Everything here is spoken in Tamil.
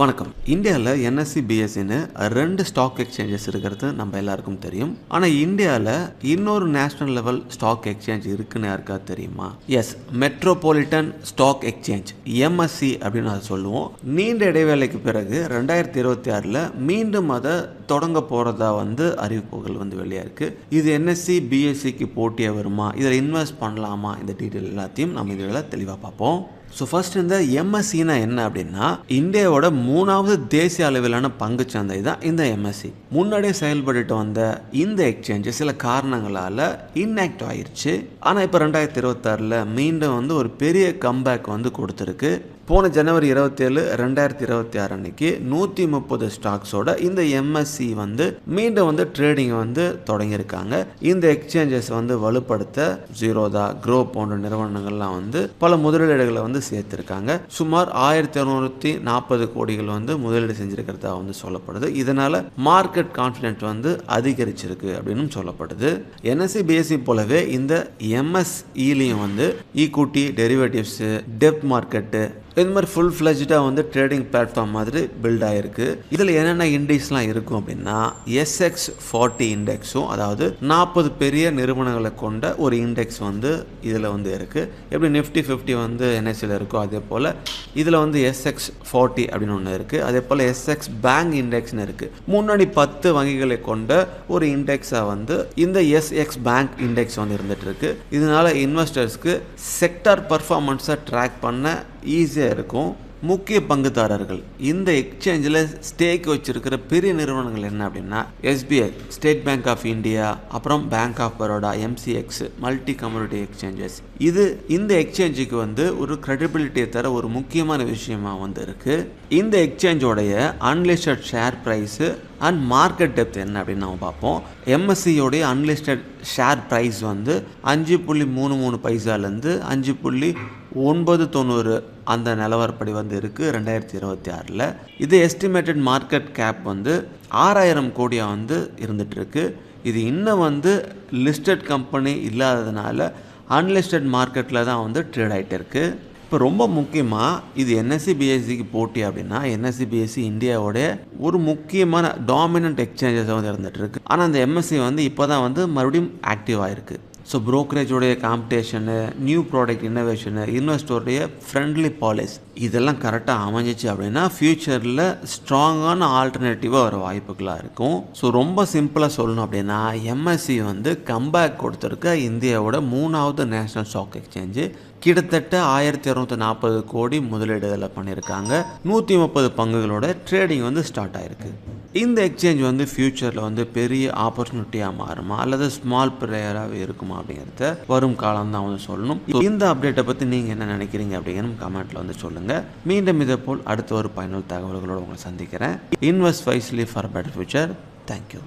வணக்கம். இந்தியாவில் என்எஸ்சி பிஎஸ்சின்னு 2 ஸ்டாக் எக்ஸ்சேஞ்சஸ் இருக்கிறது நம்ம எல்லாருக்கும் தெரியும். ஆனால் இந்தியாவில் இன்னொரு நேஷனல் லெவல் ஸ்டாக் எக்ஸ்சேஞ்ச் இருக்குன்னு யாருக்கா தெரியுமா? Yes, metropolitan stock exchange, MSC அப்படின்னு அதை சொல்லுவோம். நீண்ட இடைவேளைக்கு பிறகு 2026 மீண்டும் அதை தொடங்க போகிறதா அறிவிப்புகள் வெளியாக இருக்குது. இது என்எஸ்சி பிஎஸ்சிக்கு போட்டியாக வருமா, இதில் இன்வெஸ்ட் பண்ணலாமா, இந்த டீட்டெயில் எல்லாத்தையும் நம்ம இதில் தெளிவாக பார்ப்போம். ஸோ ஃபர்ஸ்ட் இந்த எம்எஸ்சினா என்ன அப்படின்னா, இந்தியாவோட 3வது தேசிய அளவிலான பங்குச்சந்தை தான் இந்த எம்எஸ்சி. முன்னாடியே செயல்பட்டு வந்த இந்த எக்ஸ்சேஞ்சு சில காரணங்களால் இன்ஆக்டிவ் ஆயிடுச்சு. ஆனால் இப்போ 2026 மீண்டும் ஒரு பெரிய கம்பேக் கொடுத்துருக்கு. போன ஜனவரி 27, 2026 அன்னைக்கு 130 ஸ்டாக்ஸோட இந்த எம்எஸ்சி மீண்டும் ட்ரேடிங் தொடங்கியிருக்காங்க. இந்த எக்ஸ்சேஞ்சஸ் வலுப்படுத்த ஜீரோதா, க்ரோ போன்ற நிறுவனங்கள்லாம் பல முதலீடுகளை சேர்த்திருக்காங்க. சுமார் 1240 கோடிகள் முதலீடு செஞ்சிருக்கிறதா சொல்லப்படுது. இதனால மார்க்கெட் கான்ஃபிடென்ட் அதிகரிச்சிருக்கு அப்படின்னு சொல்லப்படுது. என்எஸ்சி பிஎஸ்சி போலவே இந்த எம்எஸ்இலையும் ஈக்விட்டி, டெரிவேட்டிவ்ஸ், டெப்ட் மார்க்கெட்டு, இந்த மாதிரி ஃபுல் ஃப்ளெஜ்டாக ட்ரேடிங் பிளாட்ஃபார்ம் மாதிரி பில்ட் ஆகிருக்கு. இதில் என்னென்ன இண்டெக்ஸ்லாம் இருக்கும் அப்படின்னா, SX40 இண்டெக்ஸும், அதாவது 40 பெரிய நிறுவனங்களை கொண்ட ஒரு இண்டெக்ஸ் இதில் இருக்குது. எப்படி நிஃப்டி 50 என்எஸ்சியில் இருக்கோ அதே போல் இதில் SX40 அப்படின்னு ஒன்று இருக்குது. அதே போல் SX பேங்க் இண்டெக்ஸ்னு இருக்குது. முன்னாடி 10 வங்கிகளை கொண்ட ஒரு இண்டெக்ஸாக இந்த SX பேங்க் இண்டெக்ஸ் இருந்துட்டு இருக்கு. இதனால இன்வெஸ்டர்ஸ்க்கு செக்டார் பர்ஃபார்மன்ஸை ட்ராக் பண்ண ஈஸியாக இருக்கும். முக்கிய பங்குதாரர்கள் இந்த எக்ஸ்சேஞ்சில் ஸ்டேக் வச்சிருக்கிற பெரிய நிறுவனங்கள் என்ன அப்படின்னா, SBI, state bank of India, அப்புறம் bank of Baroda, MCX, multi community exchanges. இது இந்த எக்ஸ்சேஞ்சுக்கு ஒரு கிரெடிபிலிட்டியை தர ஒரு முக்கியமான விஷயமா இருக்குது. இந்த எக்ஸ்சேஞ்சோடைய unlisted share price and market depth என்ன அப்படின்னு நம்ம பார்ப்போம். எம்எஸ்சியோடைய அன்லிஸ்டட் ஷேர் ப்ரைஸ் 5.33 பைசாலேருந்து 5.990 அந்த நிலவரப்படி இருக்குது 2026. இது எஸ்டிமேட்டட் மார்க்கெட் கேப் 6000 கோடியாக இருந்துட்டு இருக்கு. இது இன்னும் லிஸ்டட் கம்பெனி இல்லாததுனால அன்லிஸ்டட் மார்க்கெட்டில் தான் ட்ரேட் ஆகிட்டு இருக்கு. இப்போ ரொம்ப முக்கியமாக இது என்எஸ்சி பிஎஸ்சிக்கு போட்டி அப்படின்னா, என்எஸ்சி பிஎஸ்சி இந்தியாவோடைய ஒரு முக்கியமான டாமினன்ட் எக்ஸ்சேஞ்சஸ் இருந்துட்டு இருக்கு. ஆனால் அந்த எம்எஸ்சி இப்போ தான் மறுபடியும் ஆக்டிவ் ஆகிருக்கு. ஸோ ப்ரோக்கரேஜோடைய காம்படிஷனு, நியூ ப்ராடக்ட் இன்னோவேஷனு, இன்வெஸ்டருடைய ஃப்ரெண்ட்லி பாலிசி இதெல்லாம் கரெக்டாக அமைஞ்சிச்சு அப்படின்னா ஃப்யூச்சரில் ஸ்ட்ராங்கான ஆல்டர்னேட்டிவாக வர வாய்ப்புகளாக இருக்கும். ஸோ ரொம்ப சிம்பிளாக சொல்லணும் அப்படின்னா, எம்எஸ்சி கம்பேக் கொடுத்துருக்க இந்தியாவோட 3வது நேஷனல் ஸ்டாக் எக்ஸ்சேஞ்சு. கிட்டத்தட்ட 1240 கோடி முதலீடுகளை பண்ணியிருக்காங்க. 130 பங்குகளோட ட்ரேடிங் ஸ்டார்ட் ஆகிருக்கு. இந்த எக்ஸ்சேஞ்ச் ஃப்யூச்சரில் பெரிய ஆப்பர்ச்சுனிட்டியாக மாறுமா அல்லது ஸ்மால் பிளேயராகவே இருக்குமா அப்படிங்கிறத வரும் காலம் தான் சொல்லணும். இந்த அப்டேட்டை பற்றி நீங்கள் என்ன நினைக்கிறீங்க அப்படிங்கிறது கமெண்ட்டில் சொல்லுங்கள். மீண்டும் இதே போல் அடுத்த ஒரு பயனுள்ள தகவல்களோடு உங்களை சந்திக்கிறேன். Invest wisely for better future. Thank you.